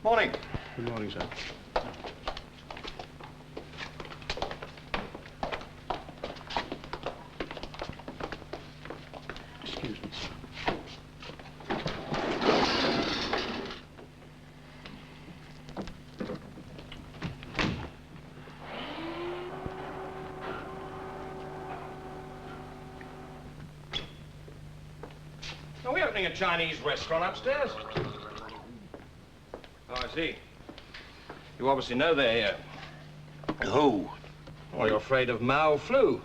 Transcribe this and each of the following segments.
Morning. Good morning, sir. Excuse me, sir. Are we opening a Chinese restaurant upstairs? Oh, I see. You obviously know they're here. Who? Well, you're afraid of Mao flu. You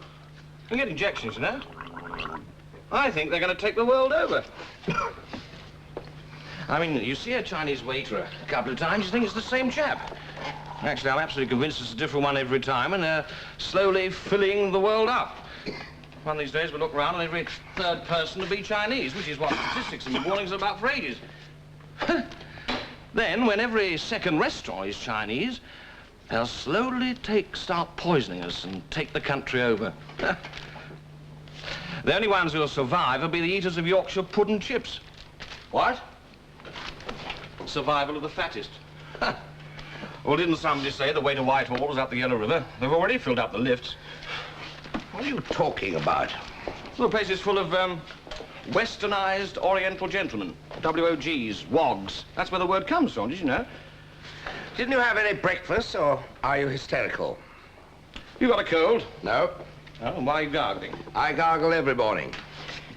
can get injections, you know. I think they're going to take the world over. I mean, you see a Chinese waiter a couple of times, you think it's the same chap. Actually, I'm absolutely convinced it's a different one every time, and they're slowly filling the world up. One of these days, we look around and every third person will be Chinese, which is what statistics and warnings are about for ages. Then, when every second restaurant is Chinese, they'll slowly start poisoning us and take the country over. The only ones who'll survive will be the eaters of Yorkshire pudding chips. What? Survival of the fattest. Well, didn't somebody say the way to Whitehall was up the Yellow River? They've already filled up the lifts. What are you talking about? Well, the place is full of, westernized Oriental gentlemen. WOGs, WOGs. That's where the word comes from, did you know? Didn't you have any breakfast, or are you hysterical? You got a cold? No. Oh, why are you gargling? I gargle every morning.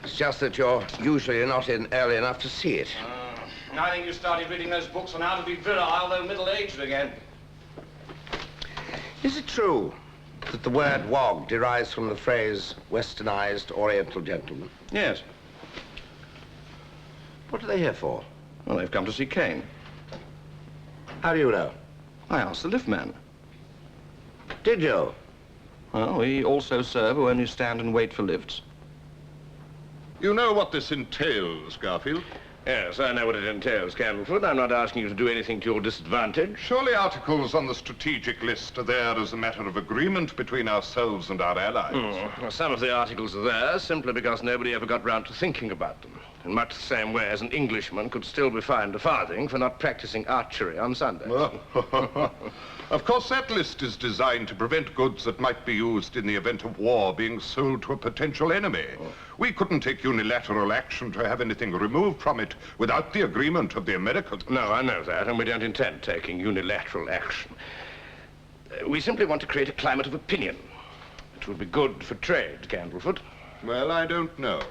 It's just that you're usually not in early enough to see it. I think you started reading those books on how to be virile, though middle-aged again. Is it true that the word wog derives from the phrase westernized Oriental gentleman? Yes. What are they here for? Well, they've come to see Kane. How do you know? I asked the liftman. Did you? Well, we also serve who only stand and wait for lifts. You know what this entails, Garfield? Yes, I know what it entails, Candlefoot. I'm not asking you to do anything to your disadvantage. Surely articles on the strategic list are there as a matter of agreement between ourselves and our allies. Well, some of the articles are there simply because nobody ever got round to thinking about them. In much the same way as an Englishman could still be fined a farthing for not practicing archery on Sunday. Of course, that list is designed to prevent goods that might be used in the event of war being sold to a potential enemy. We couldn't take unilateral action to have anything removed from it without the agreement of the Americans. No, I know that, and we don't intend taking unilateral action. We simply want to create a climate of opinion. It would be good for trade, Candlefoot. Well, I don't know.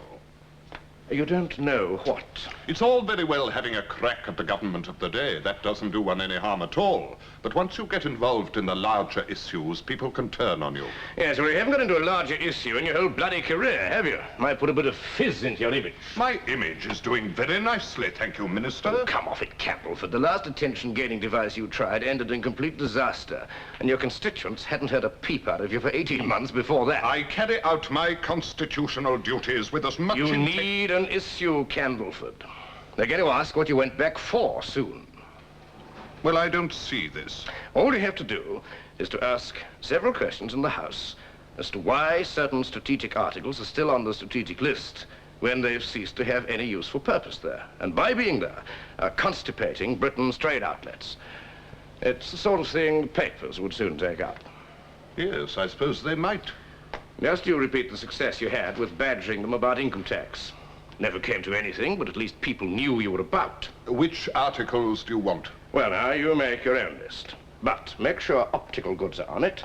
You don't know what? It's all very well having a crack at the government of the day. That doesn't do one any harm at all. But once you get involved in the larger issues, people can turn on you. Yes, well, you haven't got into a larger issue in your whole bloody career, have you? Might put a bit of fizz into your image. My image is doing very nicely, thank you, Minister. Oh, come off it, Candlefoot. The last attention-gaining device you tried ended in complete disaster, and your constituents hadn't heard a peep out of you for 18 months before that. I carry out my constitutional duties with as much You need an issue, Candlefoot. They're going to ask what you went back for soon. Well, I don't see this. All you have to do is to ask several questions in the House as to why certain strategic articles are still on the strategic list when they've ceased to have any useful purpose there. And by being there, are constipating Britain's trade outlets. It's the sort of thing the papers would soon take up. Yes, I suppose they might. Just you repeat the success you had with badgering them about income tax. Never came to anything, but at least people knew you were about. Which articles do you want? Well, now, you make your own list. But make sure optical goods are on it.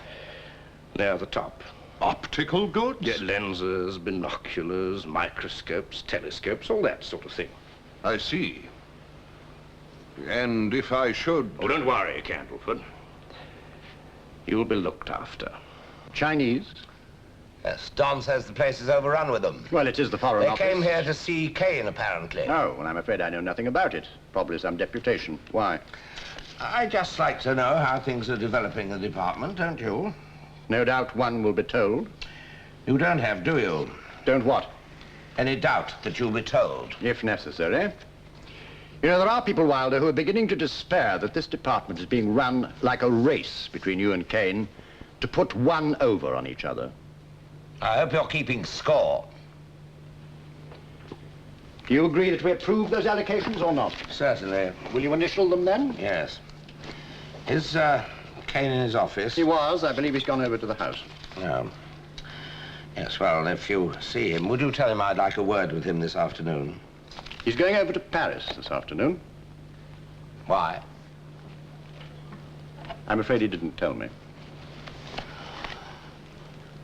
Near the top. Optical goods? Yeah, lenses, binoculars, microscopes, telescopes, all that sort of thing. I see. And if I should... Oh, don't worry, Candlefoot. You'll be looked after. Chinese? Yes, Don says the place is overrun with them. Well, it is the Foreign Office. They came here to see Kane, apparently. Oh, well, I'm afraid I know nothing about it. Probably some deputation. Why? I'd just like to know how things are developing in the department, don't you? No doubt one will be told. You don't have, do you? Don't what? Any doubt that you'll be told? If necessary. You know, there are people, Wilder, who are beginning to despair that this department is being run like a race between you and Kane to put one over on each other. I hope you're keeping score. Do you agree that we approve those allocations or not? Certainly. Will you initial them then? Yes. Is Kane in his office? He was. I believe he's gone over to the house. No. Yes, well, if you see him, would you tell him I'd like a word with him this afternoon? He's going over to Paris this afternoon. Why? I'm afraid he didn't tell me.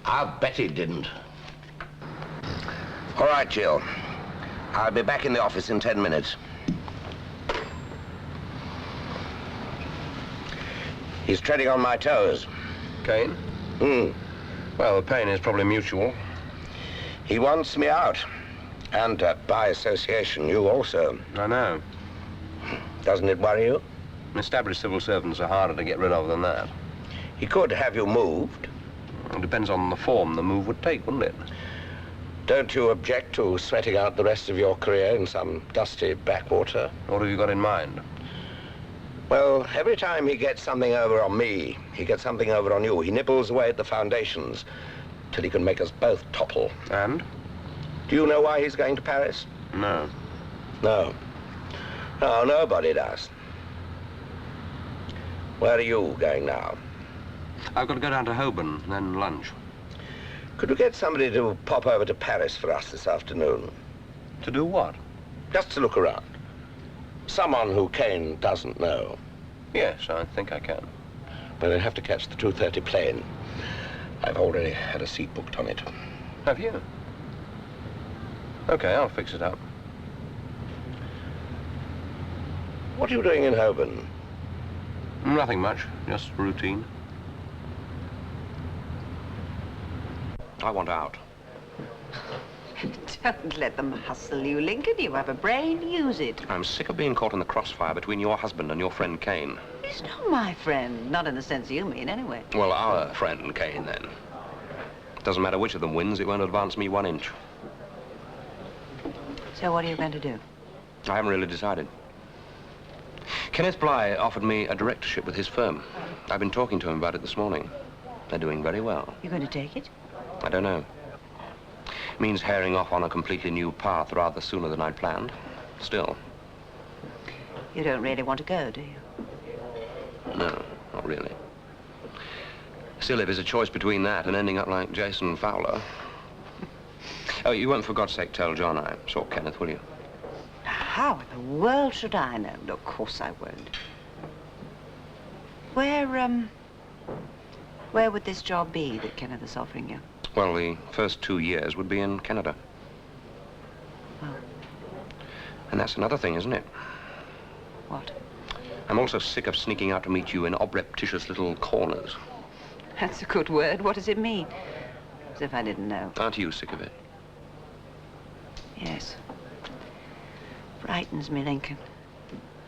I'll bet he didn't. All right, Jill. I'll be back in the office in 10 minutes. He's treading on my toes. Kane? Well, the pain is probably mutual. He wants me out. And by association, you also. I know. Doesn't it worry you? Established civil servants are harder to get rid of than that. He could have you moved. It depends on the form the move would take, wouldn't it? Don't you object to sweating out the rest of your career in some dusty backwater? What have you got in mind? Well, every time he gets something over on me, he gets something over on you. He nibbles away at the foundations till he can make us both topple. And? Do you know why he's going to Paris? No. No. No, nobody does. Where are you going now? I've got to go down to Holborn, then lunch. Could we get somebody to pop over to Paris for us this afternoon? To do what? Just to look around. Someone who Kane doesn't know. Yes, I think I can. But I'll have to catch the 2:30 plane. I've already had a seat booked on it. Have you? Okay, I'll fix it up. What are you doing in Holborn? Nothing much, just routine. I want out. Don't let them hustle you, Lincoln. You have a brain, use it. I'm sick of being caught in the crossfire between your husband and your friend Kane. He's not my friend. Not in the sense you mean, anyway. Well, our friend Kane, then. Doesn't matter which of them wins, it won't advance me 1 inch. So what are you going to do? I haven't really decided. Kenneth Bligh offered me a directorship with his firm. I've been talking to him about it this morning. They're doing very well. You're going to take it? I don't know. It means herring off on a completely new path rather sooner than I'd planned. Still. You don't really want to go, do you? No, not really. Still, if there's a choice between that and ending up like Jayston Fowler... Oh, you won't for God's sake tell John I saw Kenneth, will you? How in the world should I know? No, of course I won't. Where would this job be that Kenneth is offering you? Well, the first 2 years would be in Canada. Oh. And that's another thing, isn't it? What? I'm also sick of sneaking out to meet you in obreptitious little corners. That's a good word. What does it mean? As if I didn't know. Aren't you sick of it? Yes. Frightens me, Lincoln.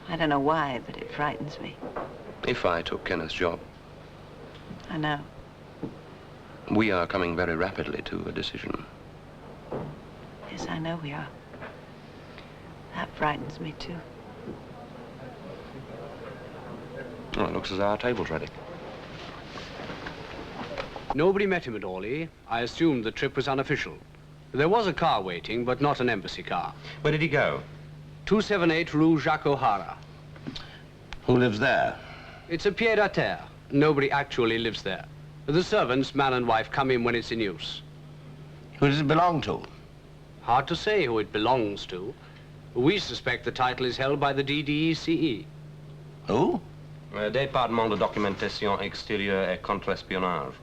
I don't know why, but it frightens me. If I took Kenneth's job. I know. We are coming very rapidly to a decision. Yes, I know we are. That frightens me, too. Well, it looks as though our table's ready. Nobody met him at Orly. I assumed the trip was unofficial. There was a car waiting, but not an embassy car. Where did he go? 278 Rue Jacques O'Hara. Who lives there? It's a pied-à-terre. Nobody actually lives there. The servants, man and wife, come in when it's in use. Who does it belong to? Hard to say who it belongs to. We suspect the title is held by the DDECE. Who? Département de documentation extérieure et contre-espionnage.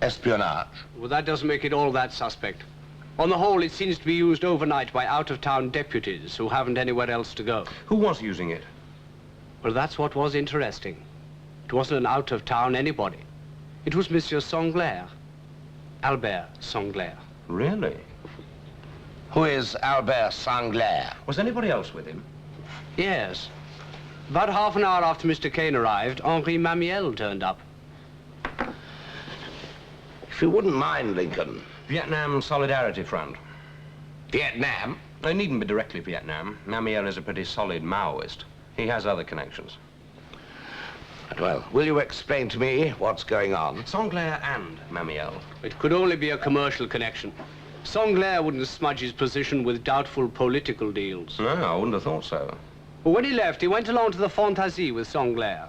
Espionage. Well, that doesn't make it all that suspect. On the whole, it seems to be used overnight by out-of-town deputies who haven't anywhere else to go. Who was using it? Well, that's what was interesting. It wasn't an out-of-town anybody. It was Monsieur Sinclair. Albert Sinclair. Really? Who is Albert Sinclair? Was anybody else with him? Yes. About half an hour after Mr. Kane arrived, Henri Mamiel turned up. If you wouldn't mind, Lincoln. Vietnam Solidarity Front. Vietnam? It needn't be directly Vietnam. Mamiel is a pretty solid Maoist. He has other connections. Well, will you explain to me what's going on? Sinclair and Mamiel. It could only be a commercial connection. Sinclair wouldn't smudge his position with doubtful political deals. No, I wouldn't have thought so. But when he left, he went along to the Fantasie with Sinclair.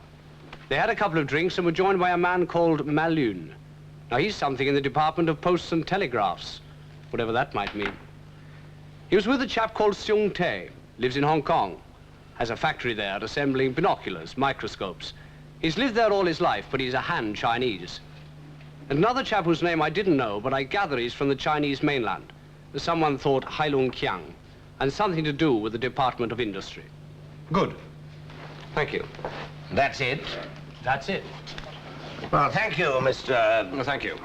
They had a couple of drinks and were joined by a man called Malune. Now, he's something in the Department of Posts and Telegraphs, whatever that might mean. He was with a chap called Seung Tae, lives in Hong Kong, has a factory there assembling binoculars, microscopes. He's lived there all his life, but he's a Han Chinese. And another chap whose name I didn't know, but I gather he's from the Chinese mainland. Someone thought Hailung Qiang, and something to do with the Department of Industry. Good. Thank you. That's it? That's it. Well, thank you, Mr... Well, thank you.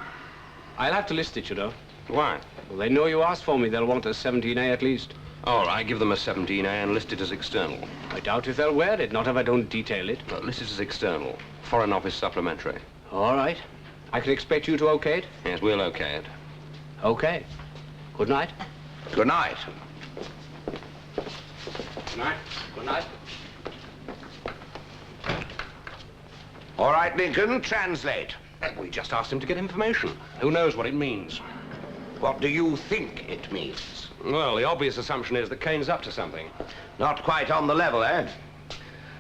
I'll have to list it, you know. Why? Well, they know you asked for me. They'll want a 17A at least. All right, give them a 17A and list it as external. I doubt if they'll wear it, not if I don't detail it. Well, list it as external. Foreign Office supplementary. All right. I can expect you to okay it? Yes, we'll okay it. Okay. Good night. Good night. Good night. Good night. All right, Lincoln, translate. We just asked him to get information. Who knows what it means? What do you think it means? Well, the obvious assumption is that Kane's up to something. Not quite on the level, eh?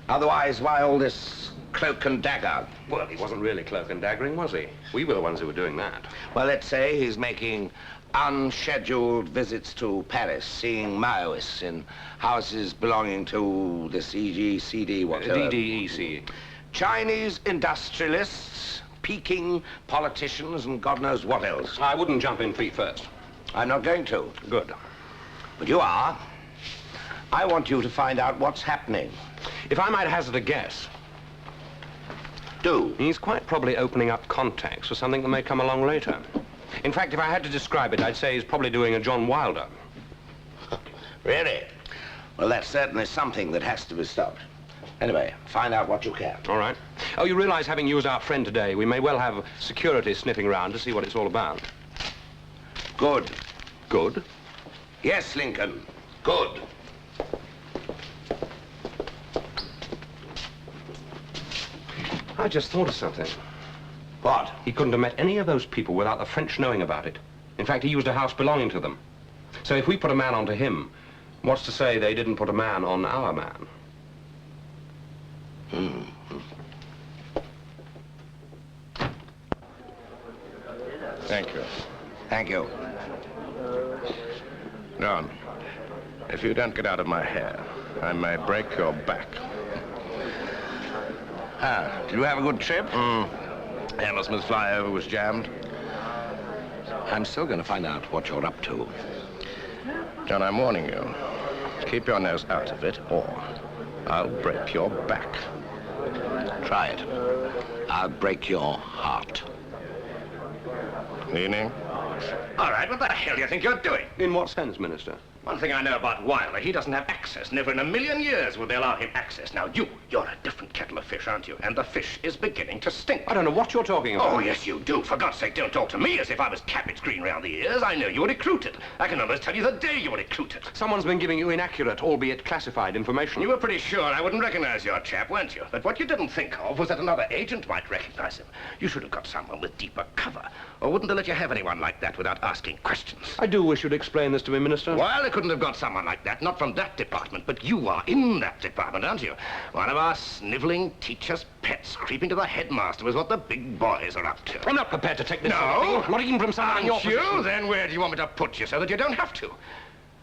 Otherwise, why all this cloak and dagger? Well, he wasn't really cloak and daggering, was he? We were the ones who were doing that. Well, let's say he's making unscheduled visits to Paris, seeing Maoists in houses belonging to this EGCD, whatever. DDEC. Chinese industrialists, Peking politicians, and God knows what else. I wouldn't jump in feet first. I'm not going to. Good. But you are. I want you to find out what's happening. If I might hazard a guess, Do. he's quite probably opening up contacts for something that may come along later. In fact, if I had to describe it, I'd say he's probably doing a John Wilder. Really? Well, that's certainly something that has to be stopped. Anyway, find out what you can. All right. Oh, you realize, having you as our friend today, we may well have security sniffing around to see what it's all about. Good. Good. Yes, Lincoln. Good. I just thought of something. What? He couldn't have met any of those people without the French knowing about it. In fact, he used a house belonging to them. So if we put a man onto him, what's to say they didn't put a man on our man? Thank you. Thank you. John, if you don't get out of my hair, I may break your back. Did you have a good trip? Hammersmith flyover was jammed. I'm still going to find out what you're up to. John, I'm warning you. Keep your nose out of it, or I'll break your back. Try it. I'll break your heart. Meaning? All right, what the hell do you think you're doing? In what sense, Minister? One thing I know about Wilder, he doesn't have access. Never in a million years would they allow him access. Now, you're a different kettle of fish, aren't you? And the fish is beginning to stink. I don't know what you're talking about. Oh, yes, you do. For God's sake, don't talk to me as if I was cabbage green round the ears. I know you were recruited. I can almost tell you the day you were recruited. Someone's been giving you inaccurate, albeit classified, information. You were pretty sure I wouldn't recognize your chap, weren't you? But what you didn't think of was that another agent might recognize him. You should have got someone with deeper cover. Or wouldn't they let you have anyone like that without asking questions? I do wish you'd explain this to me, Minister. Well, they couldn't have got someone like that, not from that department, but you are in that department, aren't you? One of our sniveling teachers' pets creeping to the headmaster is what the big boys are up to. I'm not prepared to take this No? sort of thing, not even from someone in your Aren't you? position. Then where do you want me to put you so that you don't have to?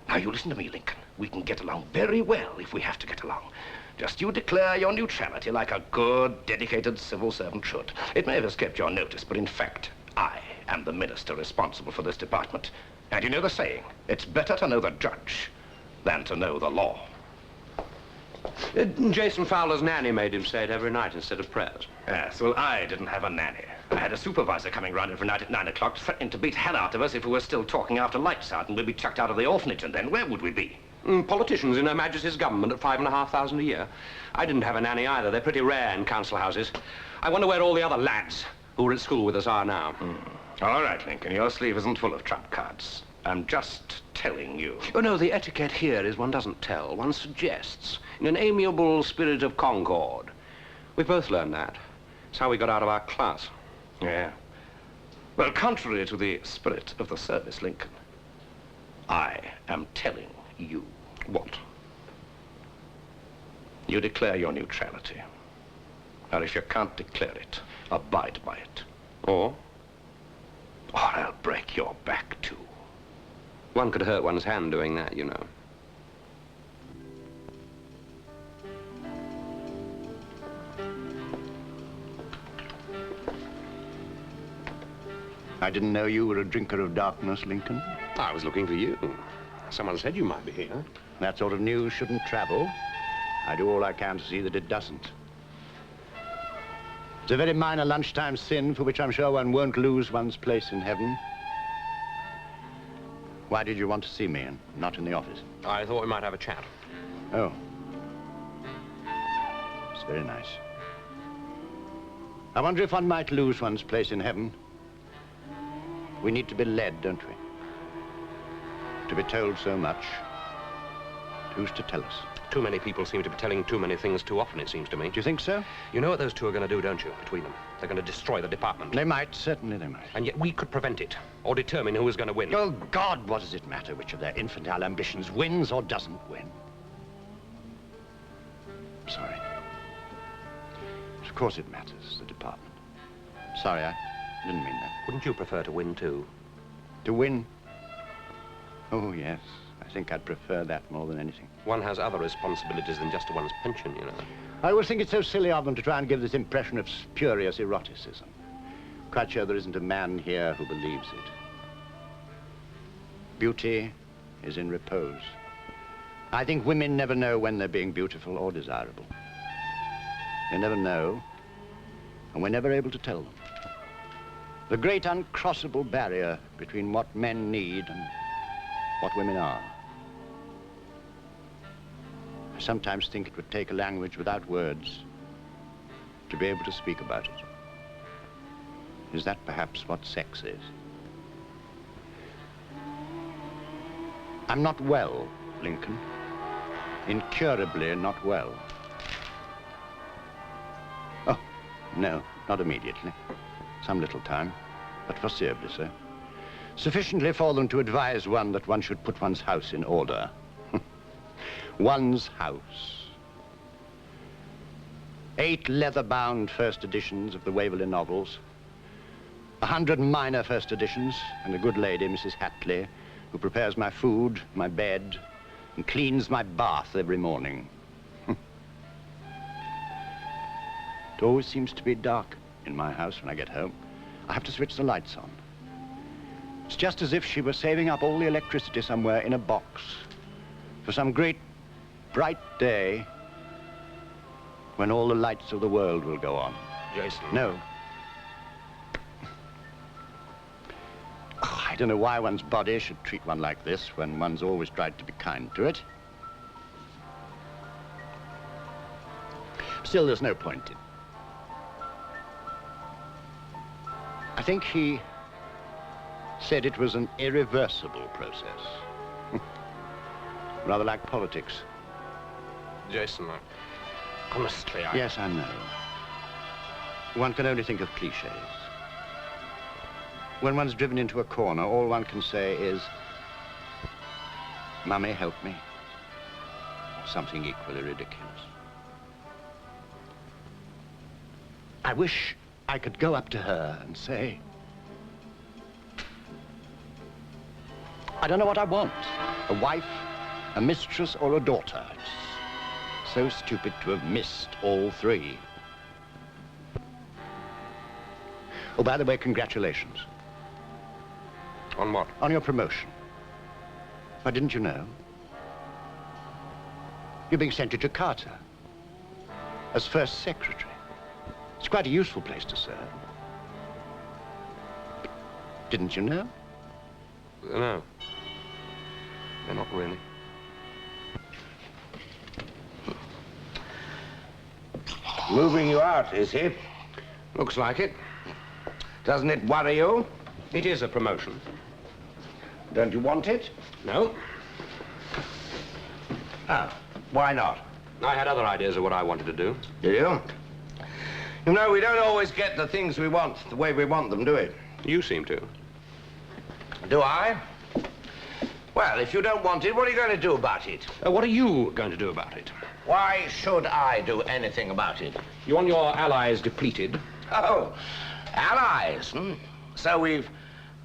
Now, you listen to me, Lincoln. We can get along very well if we have to get along. Just you declare your neutrality like a good, dedicated civil servant should. It may have escaped your notice, but in fact, I am the minister responsible for this department. And you know the saying, it's better to know the judge than to know the law. Jason Fowler's nanny made him say it every night instead of prayers. Yes, well, I didn't have a nanny. I had a supervisor coming round every night at 9 o'clock, threatening to beat hell out of us if we were still talking after lights out, and we'd be chucked out of the orphanage, and then where would we be? Politicians in Her Majesty's government at $5,500 a year. I didn't have a nanny either. They're pretty rare in council houses. I wonder where all the other lads who were at school with us are now. All right, Lincoln, your sleeve isn't full of trump cards. I'm just telling you. Oh, no, the etiquette here is one doesn't tell, one suggests, in an amiable spirit of concord. We've both learned that. It's how we got out of our class. Yeah. Well, contrary to the spirit of the service, Lincoln, I am telling you. What? You declare your neutrality. Or if you can't declare it, abide by it. Or? Or I'll break your back, too. One could hurt one's hand doing that, you know. I didn't know you were a drinker of darkness, Lincoln. I was looking for you. Someone said you might be here. That sort of news shouldn't travel. I do all I can to see that it doesn't. It's a very minor lunchtime sin for which I'm sure one won't lose one's place in heaven. Why did you want to see me and not in the office? I thought we might have a chat. Oh. It's very nice. I wonder if one might lose one's place in heaven. We need to be led, don't we? To be told so much. Who's to tell us? Too many people seem to be telling too many things too often, it seems to me. Do you think so? You know what those two are going to do, don't you, between them? They're going to destroy the department. They might, certainly they might. And yet we could prevent it, or determine who is going to win. Oh, God, what does it matter which of their infantile ambitions wins or doesn't win? I'm sorry. Of course it matters, the department. Sorry, I didn't mean that. Wouldn't you prefer to win, too? To win? Oh, yes. I think I'd prefer that more than anything. One has other responsibilities than just one's pension, you know. I always think it's so silly of them to try and give this impression of spurious eroticism. Quite sure there isn't a man here who believes it. Beauty is in repose. I think women never know when they're being beautiful or desirable. They never know, and we're never able to tell them. The great uncrossable barrier between what men need and what women are. I sometimes think it would take a language without words to be able to speak about it. Is that perhaps what sex is? I'm not well, Lincoln. Incurably not well. Oh, no, not immediately. Some little time, but foreseeably so. Sufficiently for them to advise one that one should put one's house in order. One's house. 8 leather-bound first editions of the Waverley novels, 100 minor first editions, and a good lady, Mrs. Hatley, who prepares my food, my bed, and cleans my bath every morning. It always seems to be dark in my house when I get home. I have to switch the lights on. It's just as if she were saving up all the electricity somewhere in a box for some great bright day when all the lights of the world will go on. Jayston. No. Oh, I don't know why one's body should treat one like this when one's always tried to be kind to it. Still, there's no point in. I think he said it was an irreversible process. Rather like politics. Jayston, honestly, Yes, I know. One can only think of cliches. When one's driven into a corner, all one can say is, "Mummy, help me," or something equally ridiculous. I wish I could go up to her and say, I don't know what I want. A wife, a mistress, or a daughter. It's so stupid to have missed all 3. Oh, by the way, congratulations. On what? On your promotion. Why, didn't you know? You're being sent to Jakarta as first secretary. It's quite a useful place to serve. Didn't you know? No. No, not really. Moving you out, is he? Looks like it. Doesn't it worry you? It is a promotion. Don't you want it? No. Oh, why not? I had other ideas of what I wanted to do. Do you? You know, we don't always get the things we want the way we want them, do we? You seem to. Do I? Well, if you don't want it, what are you going to do about it? What are you going to do about it? Why should I do anything about it? You want your allies depleted? Oh, allies, hmm? So we've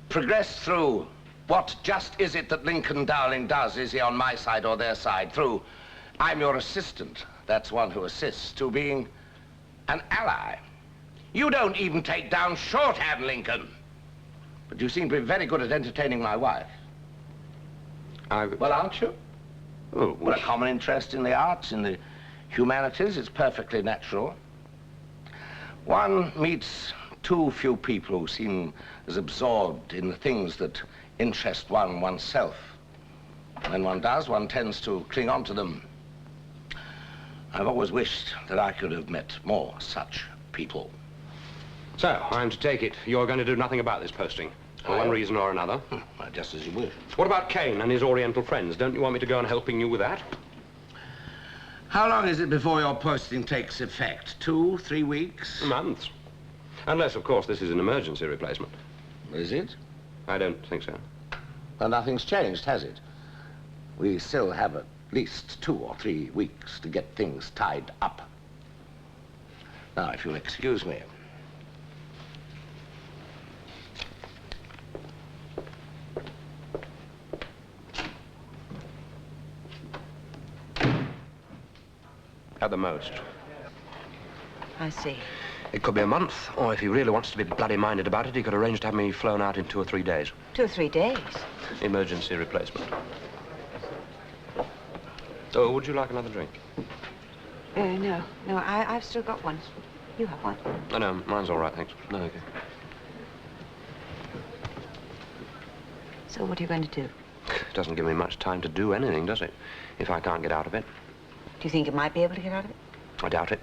progressed through what just is it that Lincoln Dowling does? Is he on my side or their side? Through, I'm your assistant, that's one who assists, to being an ally. You don't even take down shorthand, Lincoln. But you seem to be very good at entertaining my wife. Well, aren't you? Oh, Well, a common interest in the arts, in the humanities, it's perfectly natural. One meets too few people who seem as absorbed in the things that interest one oneself. When one does, one tends to cling on to them. I've always wished that I could have met more such people. So, I'm to take it you're going to do nothing about this posting, for one reason or another. Well, just as you wish. What about Kane and his Oriental friends? Don't you want me to go on helping you with that? How long is it before your posting takes effect? 2, 3 weeks? Months. Unless, of course, this is an emergency replacement. Is it? I don't think so. Well, nothing's changed, has it? We still have at least 2 or 3 weeks to get things tied up. Now, if you'll excuse me. At the most. I see. It could be a month, or if he really wants to be bloody minded about it, he could arrange to have me flown out in 2 or 3 days. 2 or 3 days? Emergency replacement. Oh, would you like another drink? No. I've still got one. You have one. Oh, no, mine's all right, thanks. No, okay. So what are you going to do? It doesn't give me much time to do anything, does it? If I can't get out of it. Do you think you might be able to get out of it? I doubt it.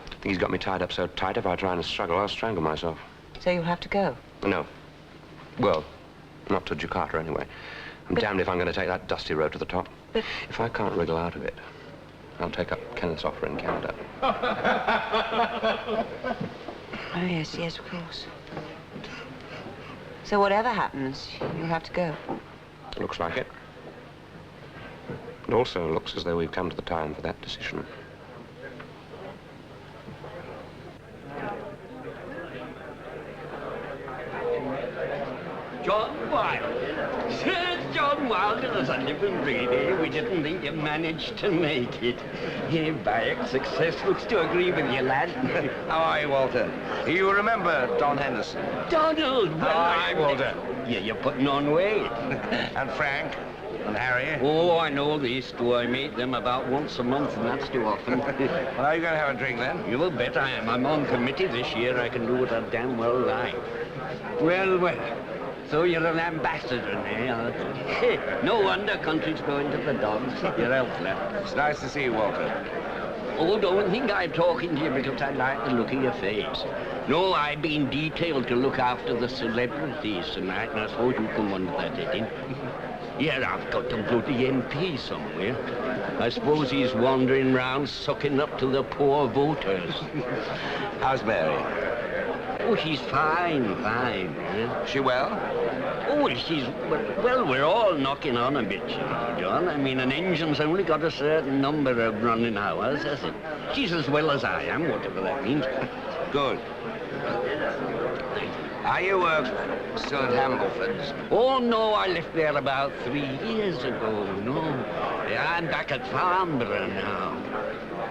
I think he's got me tied up so tight, if I try and struggle, I'll strangle myself. So you'll have to go? No. Well, not to Jakarta, anyway. I'm damned if I'm going to take that dusty road to the top. But... If I can't wriggle out of it, I'll take up Kenneth's offer in Canada. Oh, yes, of course. So whatever happens, you'll have to go. Looks like it. It also looks as though we've come to the time for that decision. John Wilde. Sir John Wilde is a living really. We didn't think you managed to make it. Your back success looks to agree with you, lad. How are you, Walter? You remember Don Henderson? Donald! Well, Hi, Walter. Yeah, you're putting on weight. And Frank? And Harry? Oh, I know these two. I meet them about once a month, and that's too often. Well, are you going to have a drink, then? You will bet I am. I'm on committee this year. I can do what I damn well like. Well. So you're an ambassador now. No wonder country's going to the dogs. Your health, lad. It's nice to see you, Walter. Oh, don't think I'm talking to you because I like the look of your face. No, I've been detailed to look after the celebrities tonight, and I suppose you come under that heading. Yeah, I've got the bloody MP somewhere. I suppose he's wandering round sucking up to the poor voters. How's Mary? Oh, she's fine. Yeah. She well? Oh, well, we're all knocking on a bit, you know, John. I mean, an engine's only got a certain number of running hours, has it? She's as well as I am, whatever that means. Good. Are you, still at Hambleford's? Oh, no, I left there about 3 years ago, no. Yeah, I'm back at Farnborough now.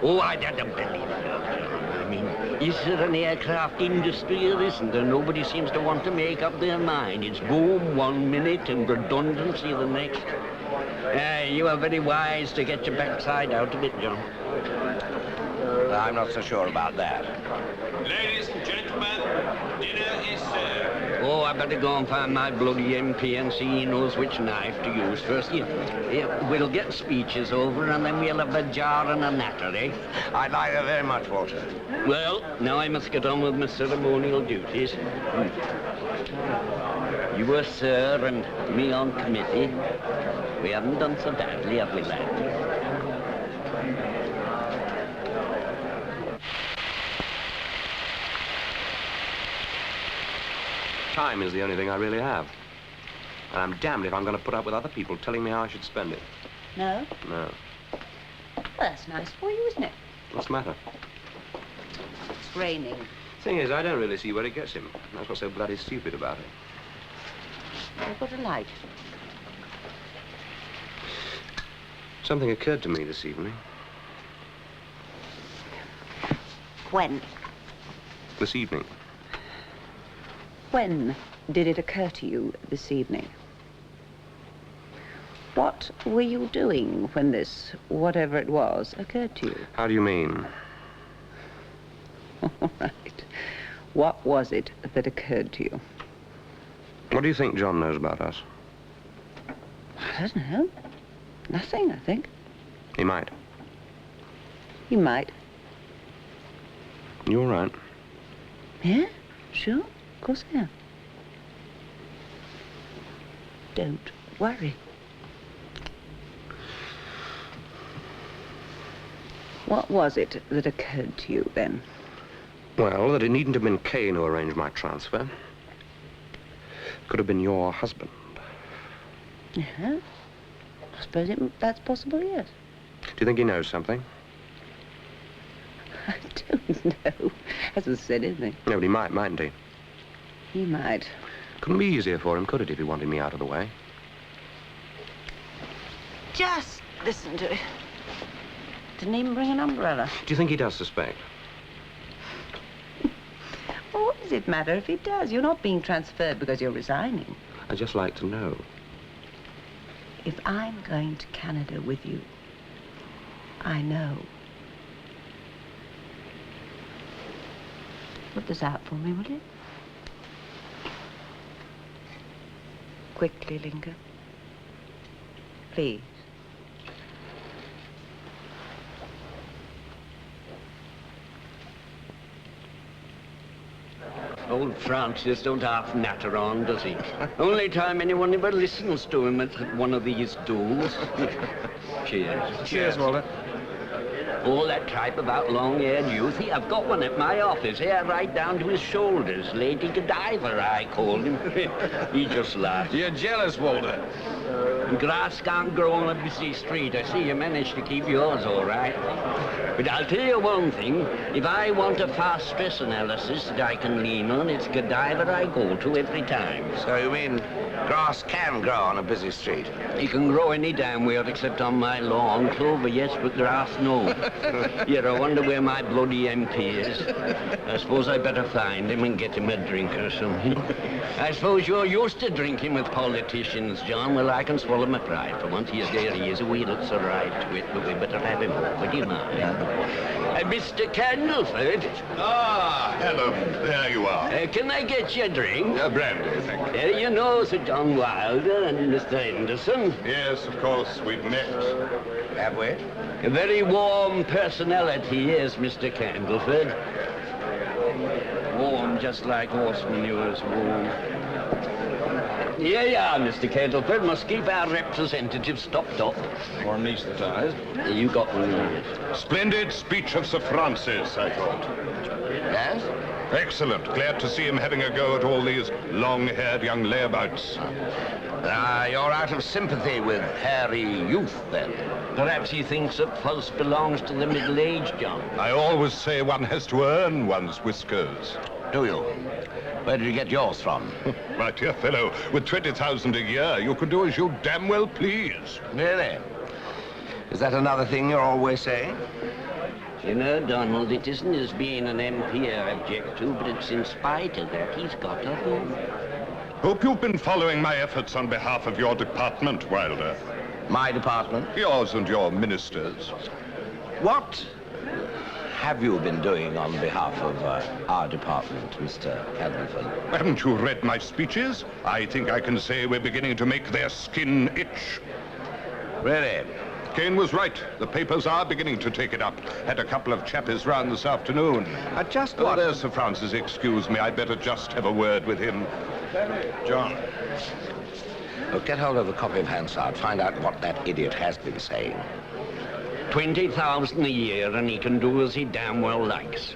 Oh, I don't believe it, John. I mean, is there an aircraft industry or isn't there? Nobody seems to want to make up their mind. It's boom 1 minute and redundancy the next. You are very wise to get your backside out of it, John. I'm not so sure about that. Ladies and gentlemen, dinner is served. Oh, I better go and find my bloody MP and see he knows which knife to use first. We'll get speeches over and then we'll have a jar and a natter, eh? I'd like that very much, Walter. Well, now I must get on with my ceremonial duties. You were sir and me on committee. We haven't done so badly, have we, lad? Time is the only thing I really have. And I'm damned if I'm going to put up with other people telling me how I should spend it. No? No. Well, that's nice for you, isn't it? What's the matter? It's raining. Thing is, I don't really see where it gets him. That's what's so bloody stupid about it. I've got a light. Something occurred to me this evening. When? This evening. When did it occur to you this evening? What were you doing when this, whatever it was, occurred to you? How do you mean? All right. What was it that occurred to you? What do you think John knows about us? I don't know. Nothing, I think. He might. He might. You all right? Yeah, sure. Of course I am. Don't worry. What was it that occurred to you then? Well, that it needn't have been Kane who arranged my transfer. Could have been your husband. Yeah. I suppose that's possible, yes. Do you think he knows something? I don't know. Hasn't said anything. No, but he might, mightn't he? He might. Couldn't be easier for him, could it, if he wanted me out of the way? Just listen to it. Didn't even bring an umbrella. Do you think he does suspect? Well, what does it matter if he does? You're not being transferred because you're resigning. I'd just like to know. If I'm going to Canada with you, I know. Put this out for me, will you? Quickly, Lincoln. Please. Old Francis don't half natter on, does he? Only time anyone ever listens to him at one of these duels. Cheers. Cheers, Walter. All that tripe about long-haired youth, I've got one at my office, hair right down to his shoulders. Lady Godiva, I called him. He just laughed. You're jealous, Walter. Grass can't grow on a busy street. I see you managed to keep yours all right. But I'll tell you one thing. If I want a fast stress analysis that I can lean on, it's Godiva I go to every time. So you mean grass can grow on a busy street? It can grow any damn where except on my lawn. Clover, yes, but grass, no. Here, I wonder where my bloody MP is. I suppose I better find him and get him a drink or something. I suppose you're used to drinking with politicians, John. Well, I can swallow my pride for once. There he is. We looks all right to it, but we better have him over, do you mind? Mr. Candleford. Ah, hello. There you are. Can I get you a drink? Brandy, thank you. You know Sir John Wilder and Mr. Henderson. Yes, of course, we've met. Have we? A very warm personality is Mr. Candleford. Warm, just like horse manure's warm. Yeah, Mr. Candleford. Must keep our representatives stopped up. Or anesthetized. You got one, yes. Splendid speech of Sir Francis, I thought. Yes? Excellent. Glad to see him having a go at all these long-haired young layabouts. You're out of sympathy with hairy youth, then. Perhaps he thinks that fuzz belongs to the middle age, John. I always say one has to earn one's whiskers. Do you? Where did you get yours from? My dear fellow, with 20,000 a year, you could do as you damn well please. Really? Is that another thing you're always saying? You know, Donald, it isn't his being an MP I object to, but it's in spite of that he's got a home. Hope you've been following my efforts on behalf of your department, Wilder. My department? Yours and your ministers. What have you been doing on behalf of our department, Mr. Candleford? Haven't you read my speeches? I think I can say we're beginning to make their skin itch. Really? Kane was right. The papers are beginning to take it up. Had a couple of chappies round this afternoon. Just Oh, what? there's Sir Francis. Excuse me. I'd better just have a word with him. John. Oh, get hold of a copy of Hansard. Find out what that idiot has been saying. 20,000 a year, and he can do as he damn well likes.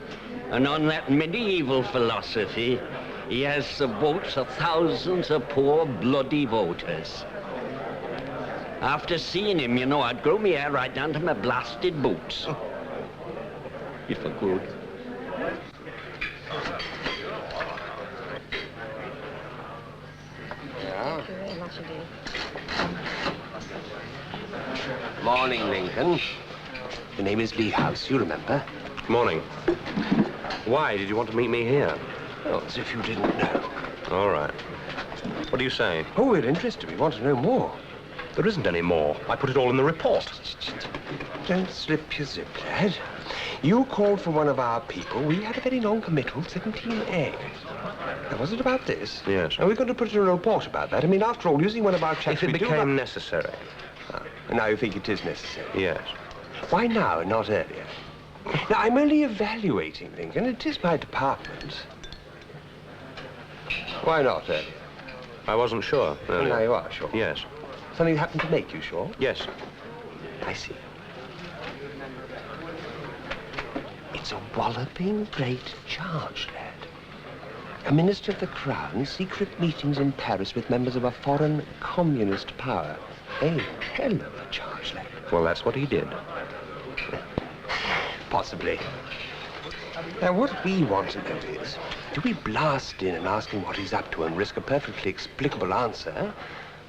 And on that medieval philosophy, He has the votes of thousands of poor bloody voters. After seeing him, you know, I'd grow my hair right down to my blasted boots. If I could. Thank you very much indeed. Morning, Lincoln. The name is Lee House, you remember? Morning. Why did you want to meet me here? Oh, as if you didn't know. All right. What do you say? Oh, we're interested. We want to know more. There isn't any more. I put it all in the report. Don't slip your zip, lad. You called for one of our people. We had a very non-committal 17A. Now, was it about this? Yes. Are we going to put in a report about that? I mean, after all, using one of our chaps... If it became necessary. Now you think it is necessary? Yes. Why now and not earlier? Now, I'm only evaluating things, and it is my department. Why not earlier? I wasn't sure earlier. Now you are sure? Yes. Something happened to make you sure? Yes. I see. It's a walloping great charge, lad. A minister of the Crown, secret meetings in Paris with members of a foreign communist power. A hell of a charge, lad. Well, that's what he did. Possibly. Now, what we want to know is, do we blast in and ask him what he's up to and risk a perfectly explicable answer,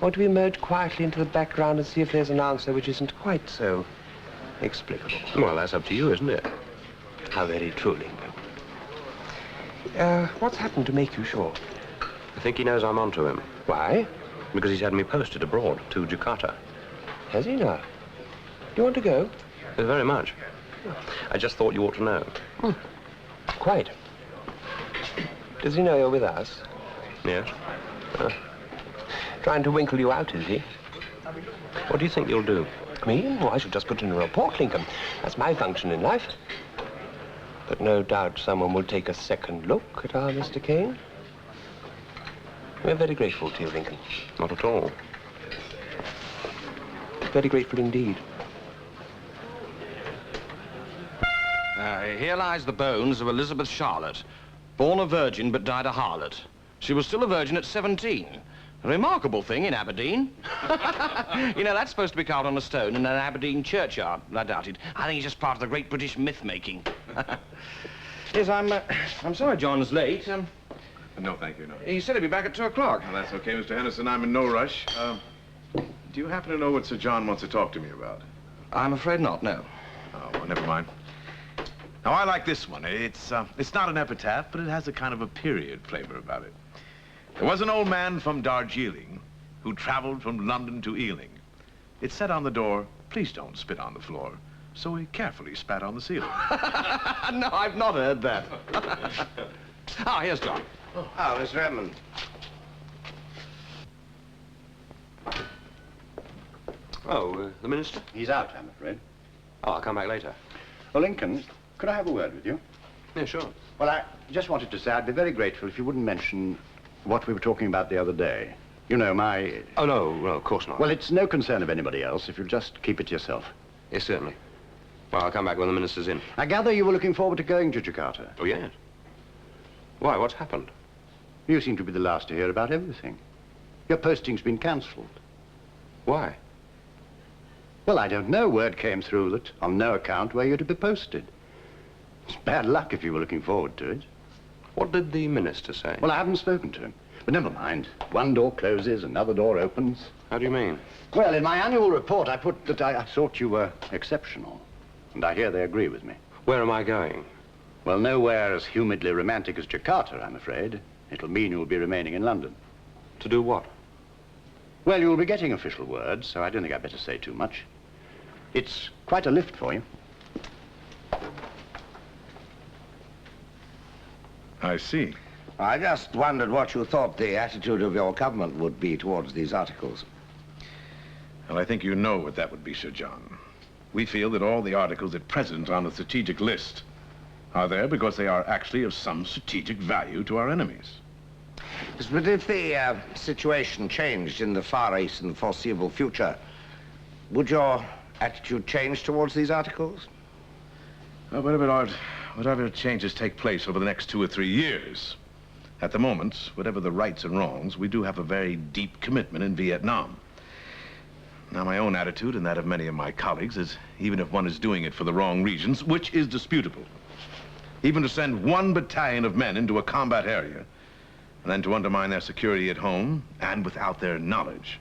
or do we emerge quietly into the background and see if there's an answer which isn't quite so explicable? Well, that's up to you, isn't it? How very true, Lincoln. What's happened to make you sure? I think he knows I'm onto him. Why? Because he's had me posted abroad to Jakarta. Has he now? Do you want to go? Very much. I just thought you ought to know. Quite. Does he know you're with us? Yes. Trying to winkle you out, is he? What do you think you'll do? Me? Oh, I shall just put in a report, Lincoln. That's my function in life. But no doubt someone will take a second look at our Mr. Kane. We're very grateful to you, Lincoln. Not at all. Very grateful indeed. Here lies the bones of Elizabeth Charlotte, born a virgin but died a harlot. She was still a virgin at 17. A remarkable thing in Aberdeen. You know, that's supposed to be carved on a stone in an Aberdeen churchyard. I doubt it. I think it's just part of the great British myth-making. Yes, I'm sorry John's late. No, thank you, no. He said he'd be back at 2 o'clock. Well, that's okay, Mr. Henderson. I'm in no rush. Do you happen to know what Sir John wants to talk to me about? I'm afraid not, no. Oh, well, never mind. Now, I like this one. It's not an epitaph, but it has a kind of a period flavor about it. There was an old man from Darjeeling who traveled from London to Ealing. It said on the door, "Please don't spit on the floor." So he carefully spat on the ceiling. No, I've not heard that. Here's John. Oh, Mr. Edmund. Oh, the minister? He's out, I'm afraid. Oh, I'll come back later. Well, Lincoln, could I have a word with you? Yeah, sure. Well, I just wanted to say I'd be very grateful if you wouldn't mention what we were talking about the other day. You know, my... Oh, no, of course not. Well, it's no concern of anybody else if you'll just keep it to yourself. Yes, certainly. Well, I'll come back when the minister's in. I gather you were looking forward to going to Jakarta. Oh, yes. Why, what's happened? You seem to be the last to hear about everything. Your posting's been cancelled. Why? Well, I don't know. Word came through that on no account were you to be posted. It's bad luck if you were looking forward to it. What did the minister say? Well, I haven't spoken to him. But never mind. One door closes, another door opens. How do you mean? Well, in my annual report, I put that I thought you were exceptional. And I hear they agree with me. Where am I going? Well, nowhere as humidly romantic as Jakarta, I'm afraid. It'll mean you'll be remaining in London. To do what? Well, you'll be getting official word, so I don't think I'd better say too much. It's quite a lift for you. I see. I just wondered what you thought the attitude of your government would be towards these articles. Well, I think you know what that would be, Sir John. We feel that all the articles at present on the strategic list are there because they are actually of some strategic value to our enemies. Yes, but if the situation changed in the Far East in the foreseeable future, would your attitude change towards these articles? Well, whatever changes take place over the next 2 or 3 years, At the moment, whatever the rights and wrongs, we do have a very deep commitment in Vietnam. Now, my own attitude and that of many of my colleagues is, even if one is doing it for the wrong reasons, which is disputable, even to send 1 battalion of men into a combat area and then to undermine their security at home and without their knowledge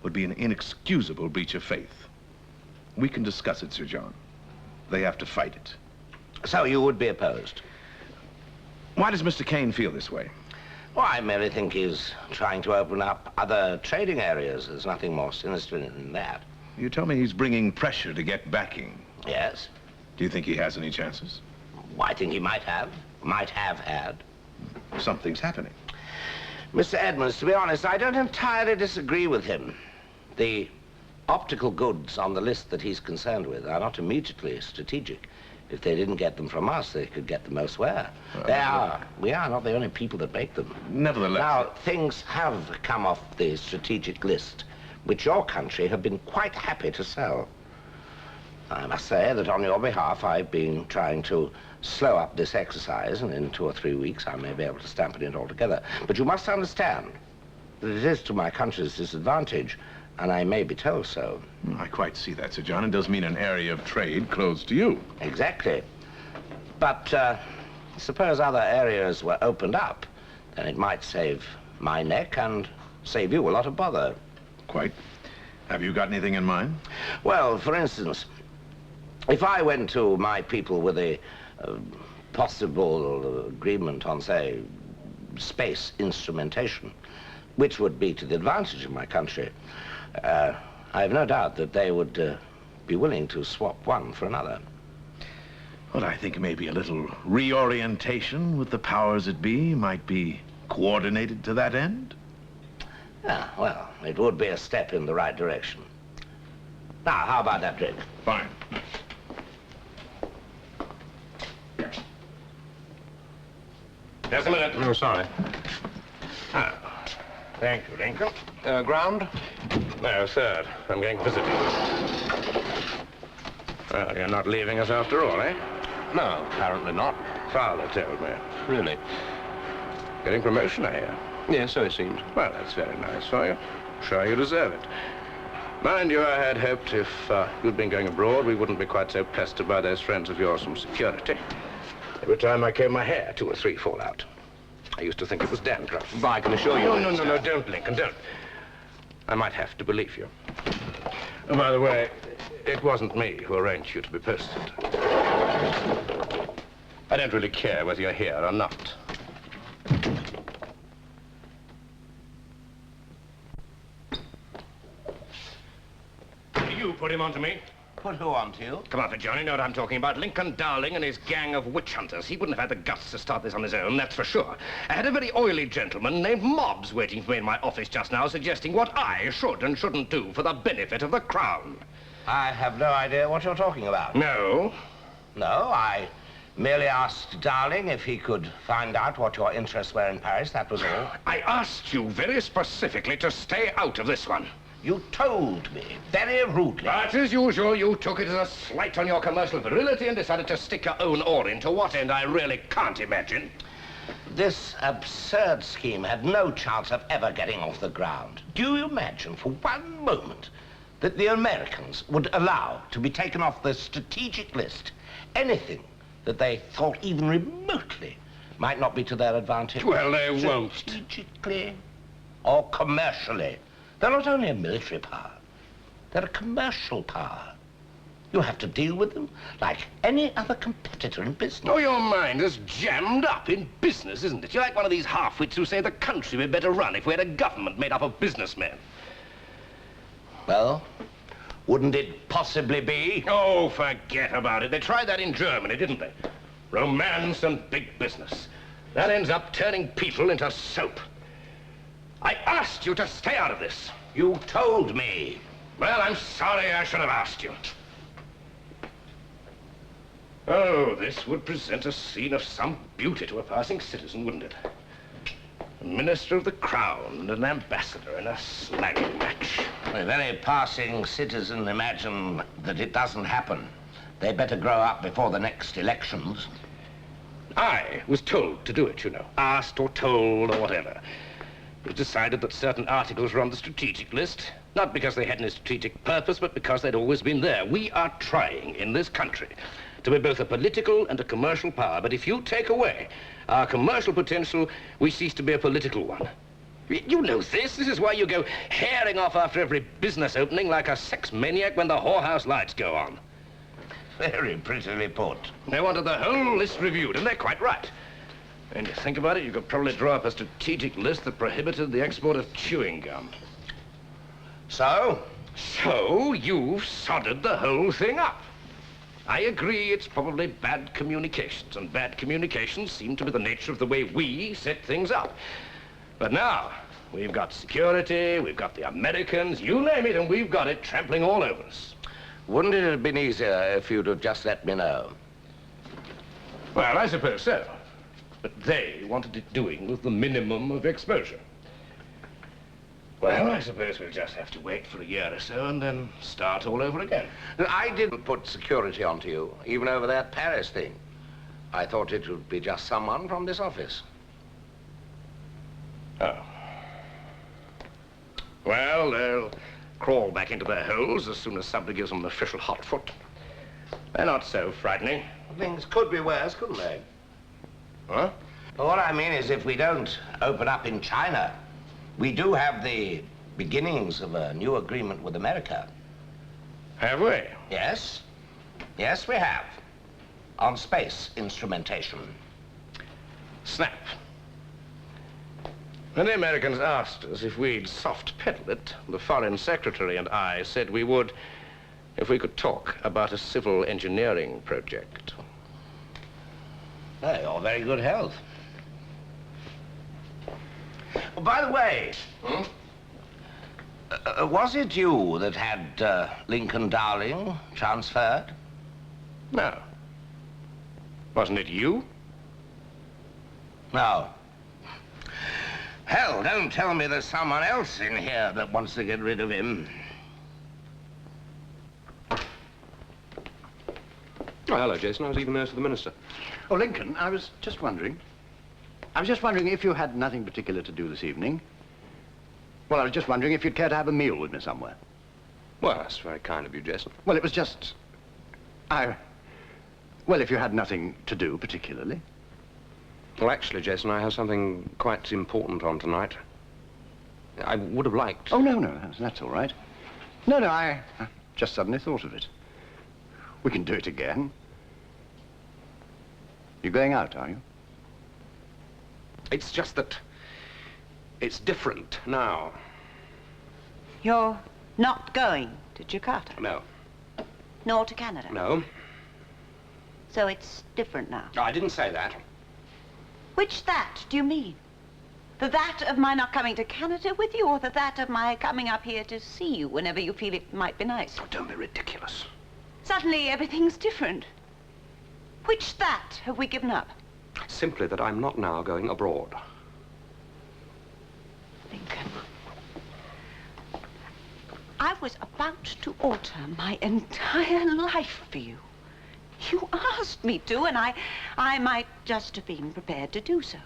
would be an inexcusable breach of faith. We can discuss it, Sir John. They have to fight it. So you would be opposed? Why does Mr. Kane feel this way? Well, I merely think he's trying to open up other trading areas. There's nothing more sinister than that. You tell me he's bringing pressure to get backing. Yes. Do you think he has any chances? Well, I think he might have had. Something's happening. Mr. Edmonds, to be honest, I don't entirely disagree with him. The optical goods on the list that he's concerned with are not immediately strategic. If they didn't get them from us, they could get them elsewhere. We are not the only people that make them. Nevertheless... Now, things have come off the strategic list, which your country have been quite happy to sell. I must say that on your behalf, I've been trying to slow up this exercise, and in 2 or 3 weeks, I may be able to stamp it in altogether. But you must understand that it is to my country's disadvantage, and I may be told so. I quite see that, Sir John. It does mean an area of trade closed to you. Exactly. But suppose other areas were opened up, then it might save my neck and save you a lot of bother. Quite. Have you got anything in mind? Well, for instance, if I went to my people with a possible agreement on, say, space instrumentation, which would be to the advantage of my country, I have no doubt that they would be willing to swap one for another. Well, I think maybe a little reorientation with the powers that be might be coordinated to that end. Yeah, well, it would be a step in the right direction. Now, how about that drink? Fine. Just a minute. Oh, sorry. Thank you, Lincoln. Ground? No, third. I'm going visiting. Well, you're not leaving us after all, eh? No, apparently not. Father told me. Really? Getting promotion, I hear. Yes, so it seems. Well, that's very nice for you. Sure you deserve it. Mind you, I had hoped if you'd been going abroad, we wouldn't be quite so pestered by those friends of yours from security. Every time I comb my hair, 2 or 3 fall out. I used to think it was dandruff. But I can assure you... No, don't, Lincoln, don't. I might have to believe you. Oh, by the way, it wasn't me who arranged you to be posted. I don't really care whether you're here or not. You put him onto me. Put who on to you? Come on, Johnny, you know what I'm talking about. Lincoln Darling and his gang of witch hunters. He wouldn't have had the guts to start this on his own, that's for sure. I had a very oily gentleman named Mobbs waiting for me in my office just now, suggesting what I should and shouldn't do for the benefit of the Crown. I have no idea what you're talking about. No? No, I merely asked Darling if he could find out what your interests were in Paris, that was all. I asked you very specifically to stay out of this one. You told me, very rudely. But as usual, you took it as a slight on your commercial virility and decided to stick your own oar in. To what end, I really can't imagine. This absurd scheme had no chance of ever getting off the ground. Do you imagine for one moment that the Americans would allow to be taken off the strategic list anything that they thought even remotely might not be to their advantage? Well, they won't. Strategically or commercially. They're not only a military power, they're a commercial power. You have to deal with them like any other competitor in business. Oh, your mind is jammed up in business, isn't it? You're like one of these half-wits who say the country would be better run if we had a government made up of businessmen. Well, wouldn't it possibly be? Oh, forget about it. They tried that in Germany, didn't they? Romance and big business. That ends up turning people into soap. I asked you to stay out of this. You told me. Well, I'm sorry I should have asked you. Oh, this would present a scene of some beauty to a passing citizen, wouldn't it? A minister of the Crown and an ambassador in a slagging match. A very passing citizen imagine that it doesn't happen. They better grow up before the next elections. I was told to do it, you know. Asked or told or whatever. It was decided that certain articles were on the strategic list, not because they had any strategic purpose, but because they'd always been there. We are trying in this country to be both a political and a commercial power, but if you take away our commercial potential, we cease to be a political one. You know this. This is why you go herring off after every business opening like a sex maniac when the whorehouse lights go on. Very prettily put. They wanted the whole list reviewed, and they're quite right. When you think about it, you could probably draw up a strategic list that prohibited the export of chewing gum. So? So, you've sodded the whole thing up. I agree it's probably bad communications, and bad communications seem to be the nature of the way we set things up. But now, we've got security, we've got the Americans, you name it, and we've got it trampling all over us. Wouldn't it have been easier if you'd have just let me know? Well, I suppose so. But they wanted it doing with the minimum of exposure. Well, I suppose we'll just have to wait for a year or so and then start all over again. I didn't put security onto you, even over that Paris thing. I thought it would be just someone from this office. Oh. Well, they'll crawl back into their holes as soon as somebody gives them an official hot foot. They're not so frightening. Things could be worse, couldn't they? Huh? Well, what I mean is if we don't open up in China, we do have the beginnings of a new agreement with America. Have we? Yes. Yes, we have. On space instrumentation. Snap. When the Americans asked us if we'd soft-pedal it, the Foreign Secretary and I said we would if we could talk about a civil engineering project. Oh, you're very good health. Oh, by the way, was it you that had Lincoln Darling transferred? No. Wasn't it you? No. Hell, don't tell me there's someone else in here that wants to get rid of him. Oh, hello, Jayston. I was even there to the minister. Oh, Lincoln, I was just wondering if you had nothing particular to do this evening. Well, I was just wondering if you'd care to have a meal with me somewhere. Well, that's very kind of you, Jayston. Well, it was just... Well, if you had nothing to do particularly. Well, actually, Jayston, I have something quite important on tonight. I would have liked... Oh, no, that's all right. No, I just suddenly thought of it. We can do it again. You're going out, are you? It's just that it's different now. You're not going to Jakarta? No. Nor to Canada? No. So it's different now? I didn't say that. Which that do you mean? The that of my not coming to Canada with you, or the that of my coming up here to see you whenever you feel it might be nice? Oh, don't be ridiculous. Suddenly everything's different. Which that have we given up? Simply that I'm not now going abroad. Lincoln, I was about to alter my entire life for you. You asked me to, and I might just have been prepared to do so.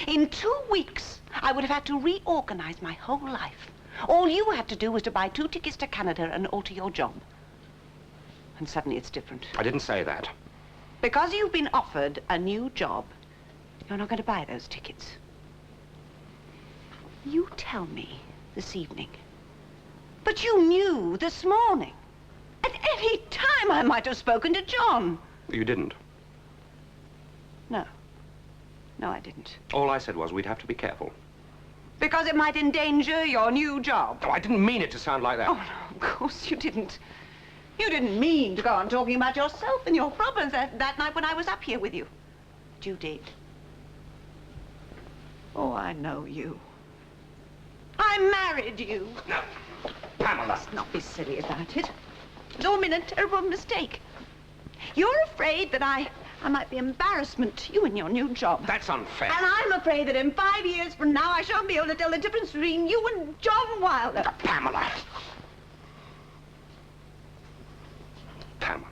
In 2 weeks, I would have had to reorganize my whole life. All you had to do was to buy 2 tickets to Canada and alter your job. And suddenly it's different. I didn't say that. Because you've been offered a new job, you're not going to buy those tickets. You tell me this evening. But you knew this morning. At any time I might have spoken to John. You didn't. No. No, I didn't. All I said was we'd have to be careful. Because it might endanger your new job. No, I didn't mean it to sound like that. Oh, no, of course you didn't. You didn't mean to go on talking about yourself and your problems that night when I was up here with you. But you did. Oh, I know you. I married you. No, Pamela. Let's not be silly about it. It's all been a terrible mistake. You're afraid that I might be embarrassment to you in your new job. That's unfair. And I'm afraid that in 5 years from now, I shan't be able to tell the difference between you and John Wilder. Pamela. Pamela.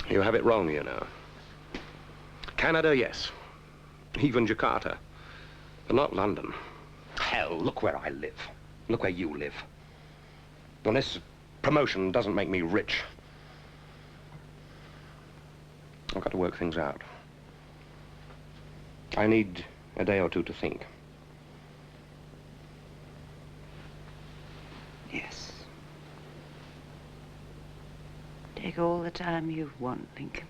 You have it wrong, you know. Canada, yes. Even Jakarta. But not London. Hell, look where I live. Look where you live. Unless promotion doesn't make me rich, I've got to work things out. I need a day or two to think. Yes. Take all the time you want, Lincoln.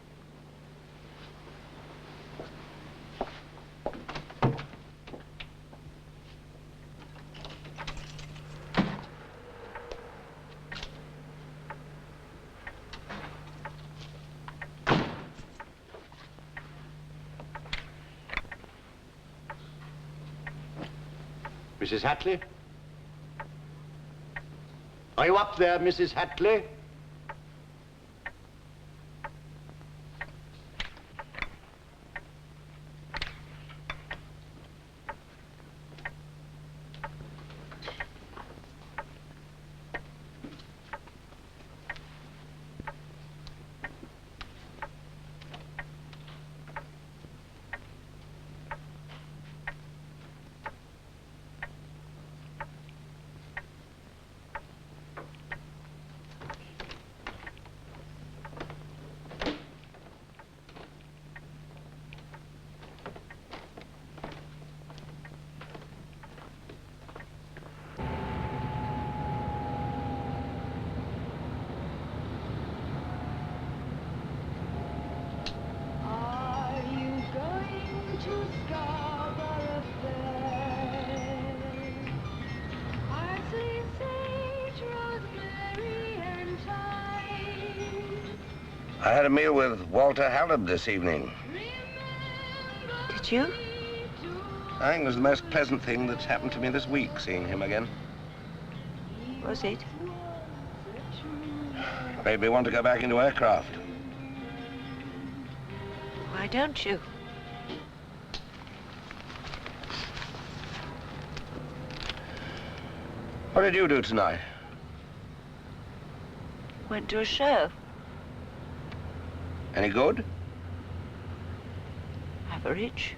Mrs. Hatley? Are you up there, Mrs. Hatley? I had a meal with Walter Hallab this evening. Did you? I think it was the most pleasant thing that's happened to me this week, seeing him again. Was it? Made me want to go back into aircraft. Why don't you? What did you do tonight? Went to a show. Any good? Average.